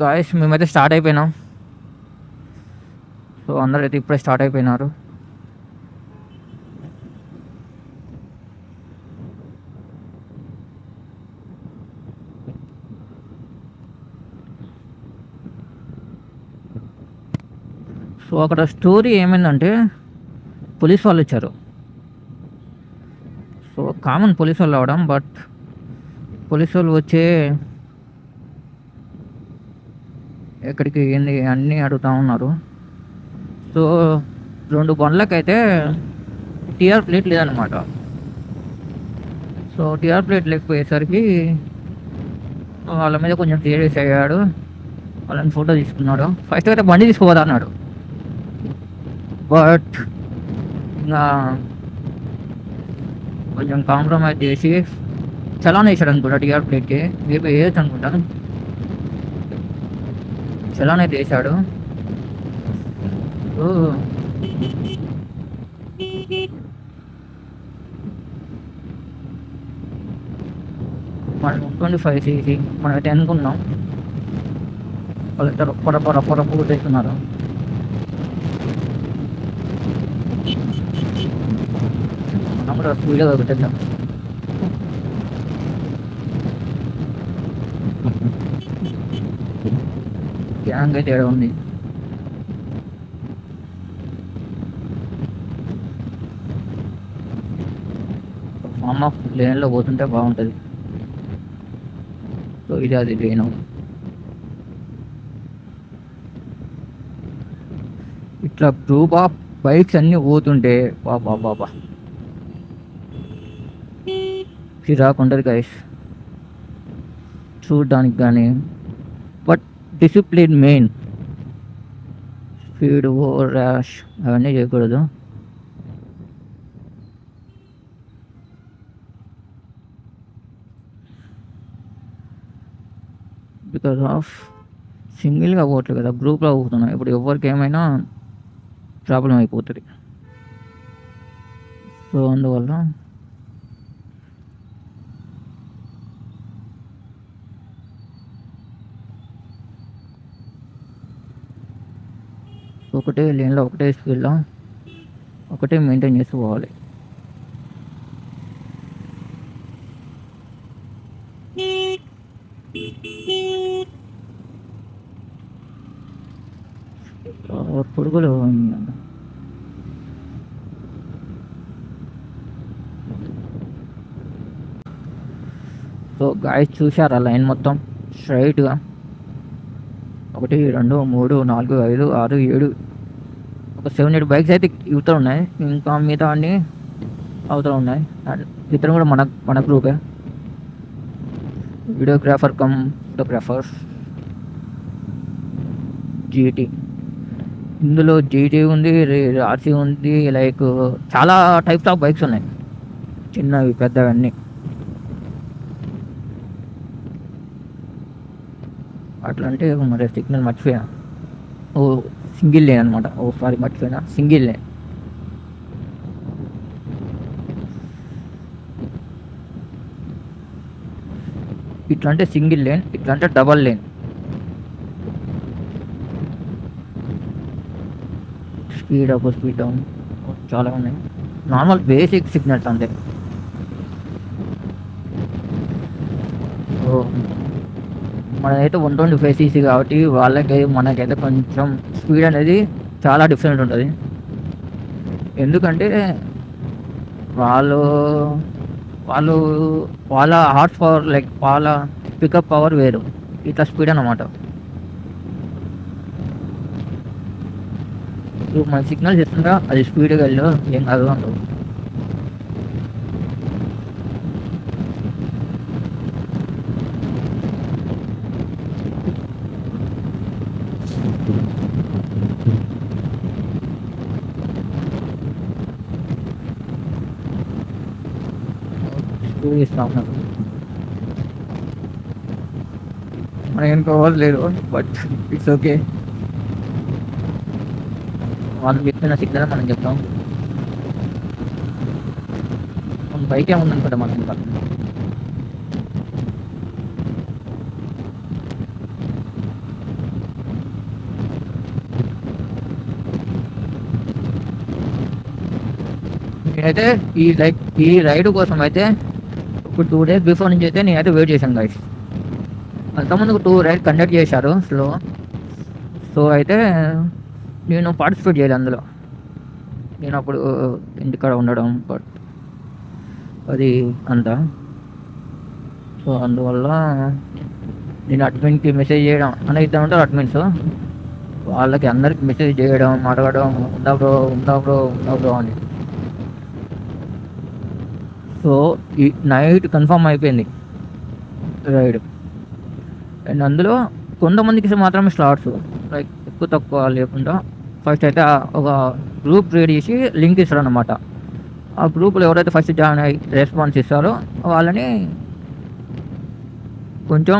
Guys మేమైతే start అయిపోయినాం. So అందరూ అయితే ఇప్పుడే స్టార్ట్ అయిపోయినారు. సో అక్కడ స్టోరీ ఏమైందంటే పోలీస్ వాళ్ళు వచ్చారు. సో కామన్ పోలీస్ వాళ్ళు అవడం, బట్ పోలీస్ వాళ్ళు వచ్చే ఎక్కడికి ఏంది అన్నీ అడుగుతూ ఉన్నారు. సో 2 బండ్లకైతే టీఆర్ ప్లేట్ లేదనమాట. సో టీఆర్ ప్లేట్ లేకపోయేసరికి వాళ్ళ మీద కొంచెం సీరియస్ అయ్యాడు. వాళ్ళని ఫోటో తీసుకున్నాడు. ఫస్ట్ అయితే బండి తీసుకోవద్దు అన్నాడు, బట్ ఇంకా కొంచెం కాంప్రమైజ్ చేసి చలాన్ వేసాడు అనుకుంటా. టీఆర్ ప్లేట్కి మేబీ వేయచ్చు అనుకుంటా. చలాన్ అయితే వేసాడు. సో మనం 25 సీసీ మనం అయితే అనుకున్నాం. వాళ్ళిద్దరు పొర పూటేస్తున్నారు. మనం కూడా స్పీడ్గా దొరుకుతుందాం. గ్యాంగ్ అయితే ఏడ ఉంది. ఫామ్ ఆఫ్ లేన్లో పోతుంటే బాగుంటుంది. సో ఇది అది లేను. ఇట్లా గ్రూప్ ఆఫ్ బైక్స్ అన్నీ పోతుంటే బాబా బాబా చిరాకు ఉంటుంది గైస్ చూడడానికి. కానీ but discipline main. Speed over rash అవన్నీ చేయకూడదు. బికాస్ ఆఫ్ సింగిల్గా పోవట్లేదు కదా, గ్రూప్లో పోతున్నాం. ఇప్పుడు ఎవరికి ఏమైనా ప్రాబ్లం అయిపోతుంది. సో అందువల్ల ఒకటే లేన్లో ఒకటే స్పీడ్లో ఒకటే మెయింటైన్ చేస్తూ పోవాలి. పురుగులు సో గాయస్ చూసారా లైన్ మొత్తం స్ట్రైట్గా 1 2 3 4 5 6 7 ఒక 7-8 బైక్స్ అయితే ఇవతల ఉన్నాయి. ఇంకా మిగతా అన్నీ అవతల ఉన్నాయి. ఇతను కూడా మన గ్రూపే. Videographer cum photographer GT. ఇందులో జీటీ ఉంది, ఆర్సీ ఉంది, లైక్ చాలా టైప్స్ ఆఫ్ బైక్స్ ఉన్నాయి, చిన్నవి పెద్దవి అన్నీ. అట్లా అంటే మరి సిగ్నల్ మర్చిపోయా. ఓ సింగిల్ లేన్ అనమాట. ఓ సారీ మర్చిపోయినా, సింగిల్ లేన్. ఇట్లా అంటే సింగిల్ లేన్, ఇట్లా అంటే double lane. Speed up speed down చాలా ఉన్నాయి. నార్మల్ బేసిక్ సిగ్నల్స్ అంతే. సో మనదైతే 125 సీసీ కాబట్టి వాళ్ళకి మనకైతే కొంచెం స్పీడ్ అనేది చాలా డిఫరెంట్ ఉంటుంది. ఎందుకంటే వాళ్ళు వాళ్ళు వాళ్ళ హార్స్ పవర్, లైక్ వాళ్ళ పికప్ పవర్ వేరు, ఇట్లా స్పీడ్ అన్నమాట. ఇప్పుడు మన సిగ్నల్స్ ఇస్తుందా అది స్పీడ్గా వెళ్ళు, ఏం కాదు అంటారు. ఇస్తాం నాకు మనకేం కావాలి లేదు, బట్ ఇట్స్ ఓకే. వాళ్ళు చెప్పిన సిగ్నల్ మనం చెప్తాం. బైక్ ఏముందనుకుంటా మనం ఇంకా. నేనైతే ఈ రైడ్ కోసం అయితే ఇప్పుడు 2 days బిఫోర్ నుంచి అయితే నేనైతే వెయిట్ చేశాను గైస్. అంతకుముందు 2 రైడ్ కండక్ట్ చేశారు స్లో. సో అయితే నేను పార్టిసిపేట్ చేయలేదు అందులో. నేను అప్పుడు ఇంటికాడ ఉండడం బట్ అది అంతా. సో అందువల్ల నేను అడ్మిన్కి మెసేజ్ చేయడం అనే ఇద్దరు ఉంటారు అడ్మిన్స్, వాళ్ళకి అందరికి మెసేజ్ చేయడం అడగడం ఉందా బ్రో అని. సో ఈ నైట్ కన్ఫర్మ్ అయిపోయింది రైడ్. అండ్ అందులో కొంతమందికి మాత్రమే స్లాట్స్, లైక్ ఎక్కువ తక్కువ లేకుండా ఫస్ట్ అయితే ఒక గ్రూప్ క్రియేట్ చేసి లింక్ ఇస్తారు అన్నమాట. ఆ గ్రూప్లో ఎవరైతే ఫస్ట్ జాయిన్ అయ్యి రెస్పాన్స్ ఇస్తారో వాళ్ళని కొంచెం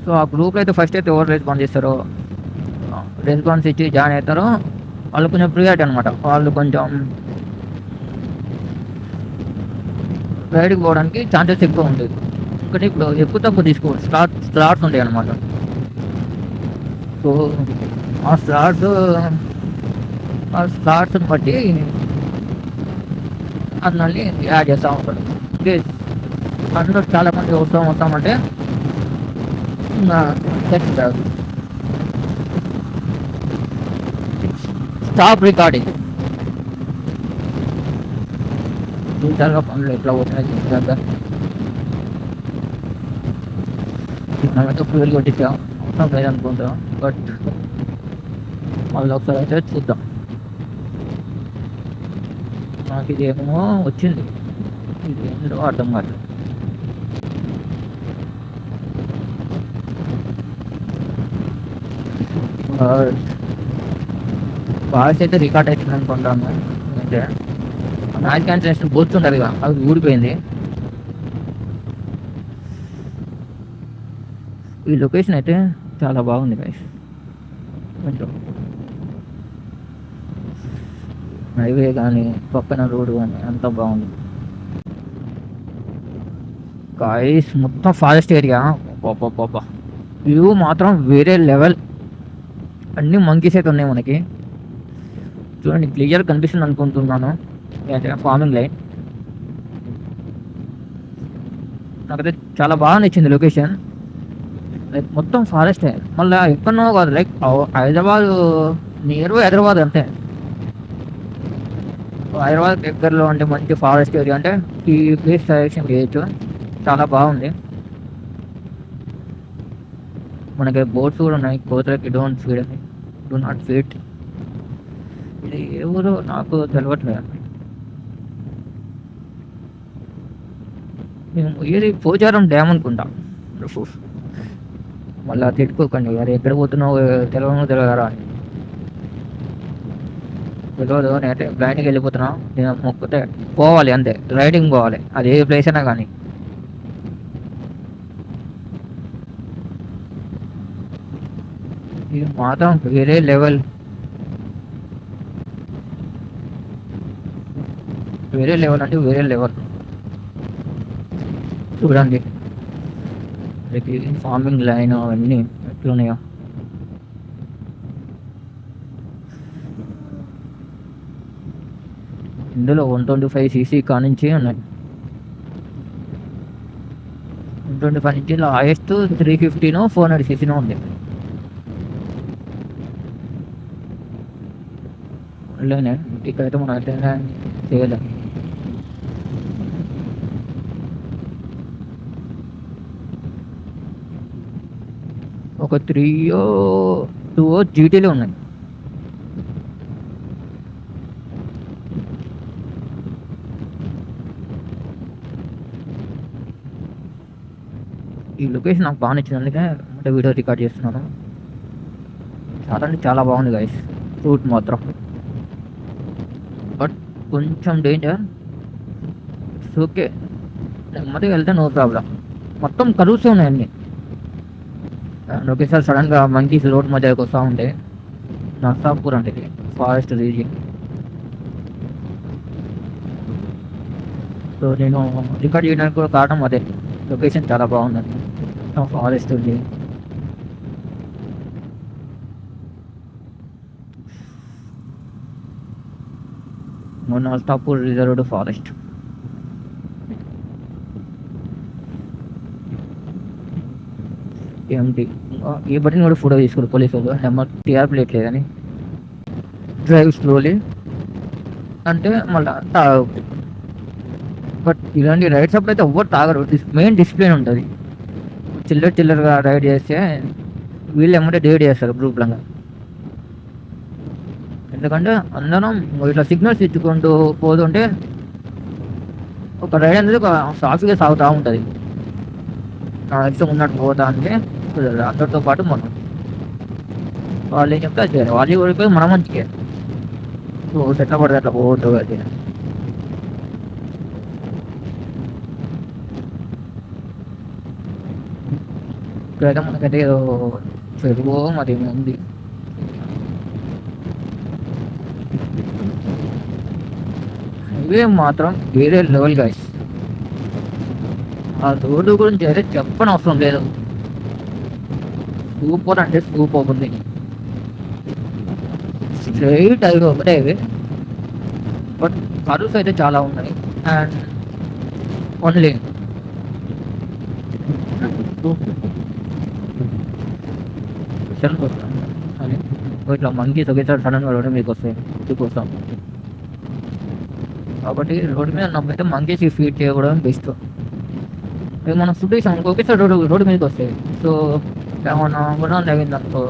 సో ఆ గ్రూప్లో అయితే ఫస్ట్ అయితే ఎవరు రెస్పాన్స్ ఇచ్చి జాయిన్ అవుతారో వాళ్ళు కొంచెం ప్రియారిటీ అనమాట. వాళ్ళు కొంచెం రైడ్కి పోవడానికి ఛాన్సెస్ ఎక్కువ ఉంటుంది. ఎందుకంటే ఇప్పుడు ఎక్కువ తక్కువ తీసుకోవాలి, స్లాట్స్ ఉంటాయి అన్నమాట. సో ఆ స్లాట్స్ని బట్టి అందులో యాడ్ చేస్తూ ఉంటాడు. అందులో చాలా మంది వస్తామంటే స్టాప్ రికార్డింగ్. చూసారుగా పనులు ఎట్లా పోతున్నాయి చూసాక. మనమైతే ఫ్యూల్ కొట్టించాం, అవసరం లేదనుకుంటాం. బట్ మళ్ళీ ఒకసారి అయితే చూద్దాం. నాకు ఇదేమో వచ్చింది, ఇది ఏంటో అర్థం కాదు. వాయిస్ అయితే రికార్డ్ అవుతుంది అనుకుంటాను. అంటే నాయిస్ క్యాన్సిలేషన్ పోతుంటుంది కదా, అది ఊడిపోయింది. ఈ లొకేషన్ అయితే చాలా బాగుంది గైస్. కొంచెం హైవే కానీ పక్కన రోడ్డు కానీ అంతా బాగుంది గైస్. మొత్తం ఫారెస్ట్ ఏరియా, వ్యూ మాత్రం వేరే లెవెల్. అన్ని మంకీస్ అయితే ఉన్నాయి మనకి, చూడండి క్లియర్ కనిపిస్తుంది అనుకుంటున్నాను. ఫార్మింగ్ లైన్ నాకైతే చాలా బాగా నచ్చింది లొకేషన్. లైక్ మొత్తం ఫారెస్టే, మళ్ళీ ఎక్కడో కాదు, like Hyderabad near by Hyderabad అంతే. హైదరాబాద్ దగ్గరలో అంటే మంచి ఫారెస్ట్ ఏరియా అంటే ఈ ప్లేస్ సజెషన్ చేయొచ్చు, చాలా బాగుంది. మనకి బోట్స్ కూడా ఉన్నాయి, కోతలకి డూ నాట్ ఫీట్. ఇది ఎవరు నాకు తెలియట్లేదు. మేము ఏది పోచారం డ్యామ్ అనుకుంటా. మళ్ళీ తిట్టుకోకండి, అది ఎక్కడ పోతున్నావు తెలియదా అని. తెలియదు, నేనైతే బ్లైండ్కి వెళ్ళిపోతున్నా. నేను మొక్కితే పోవాలి అంతే, రైడింగ్ పోవాలి, అది ఏ ప్లేస్ అయినా కానీ. ఇది మాత్రం వేరే లెవెల్, అంటే వేరే లెవెల్. చూడండి ఫార్మింగ్ లైన్ అవన్నీ ఎట్లున్నాయో. ఇందులో 125cc కానించి ఉన్నాయి. 125 నుంచి లాయెస్ట్ 350 400cc ఉంది. లేనే ఇక్కడైతే మనం అయితే చేయలేం. ఒక 3-2 జీటీలు ఉన్నాయి. ఈ లొకేషన్ నాకు బాగా నచ్చింది, అందుకే అంటే వీడియో రికార్డ్ చేస్తున్నాను. చాలా అంటే చాలా బాగుంది గైస్ రూట్ మాత్రం. బట్ కొంచెం డేంజర్. ఇట్స్ ఓకే, నెమ్మదిగా వెళ్తే నో ప్రాబ్లం. మొత్తం కరువుతూ ఉన్నాయి అన్నీ. ఒకేసారి సడన్గా మంకీస్ రోడ్ మధ్యకి వస్తూ ఉంటాయి. నర్సాపూర్ అంటే ఫారెస్ట్ రీజియన్. సో నేను రికార్డ్ చేయడానికి కూడా కారణం అదే, లొకేషన్ చాలా బాగుంది, ఫారెస్ట్ ఉంది. నల్సాపూర్ రిజర్వ్డ్ ఫారెస్ట్. ఏంటి ఈ బట్టిని కూడా ఫోటో తీసుకురు పోలీసు వాళ్ళు, నెంబర్ టీఆర్ ప్లేట్ లేదని. డ్రైవ్ స్లోలీ అంటే మళ్ళీ తాగవు. బట్ ఇలాంటి రైడ్స్ అప్పుడు అయితే ఎవ్వరు తాగరు. మెయిన్ డిసిప్లిన్ ఉంటుంది. చిల్లరగా రైడ్ చేస్తే వీళ్ళు ఏమంటే డేట్ చేస్తారు గ్రూప్లంగా. ఎందుకంటే అందరం ఇట్లా సిగ్నల్స్ ఇచ్చుకుంటూ పోతుంటే ఒక రైడ్ అనేది ఒక సాఫీగా సాగుతూ ఉంటుంది. నా ఇష్టం ఉన్నట్టు పోతా అంటే అందరితో పాటు మనం వాళ్ళు ఏం చెప్తే అది చేయాలి. వాళ్ళు ఓడిపోయి మన మంచిగా సో ఎట్లా పడితే అట్లా పోవద్దు. అది ఇక్కడైతే మనకైతే ఏదో చెరువు మరి ఉంది. హైవే మాత్రం వేరే లెవెల్ గైస్. ఆ రోడ్డు గురించి అయితే చెప్పని అవసరం లేదు. సూపర్ అంటే సూపర్ ఉంది. స్ట్రైట్ హైవే ఒకటే హైవే, బట్ కర్వ్స్ అయితే చాలా ఉన్నాయి. And one lane. అని ఇట్లా మంకీస్ ఒకేసారి సడన్గా రోడ్డు మీకు వస్తాయి ఫుడ్ కోసం. కాబట్టి రోడ్డు మీద నమ్మకైతే మంకీస్కి ఫీడ్ చేయడం బెస్ట్. మనం ఫుడ్ వేసాం ఒకేసారి రోడ్డు మీదకి వస్తాయి. సో ఏమన్నా కూడా తగింది అనుకో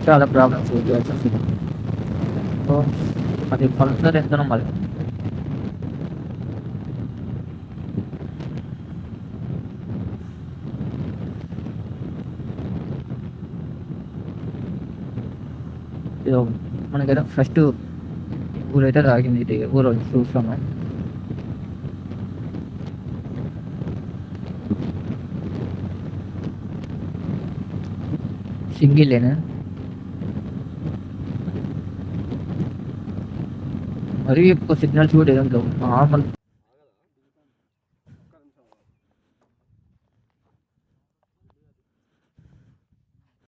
చాలా ప్రాబ్లమ్స్ వస్తుంది. సో అది పల్సర్ ఎంతనో మరి. మనకైతే ఫస్ట్ ఊరైతే తాగింది. ఇది ఊరు చూస్తాము. సింగిల్ లేనా మరీ ఎక్కువ సిగ్నల్స్ కూడా ఏం లేవు. నార్మల్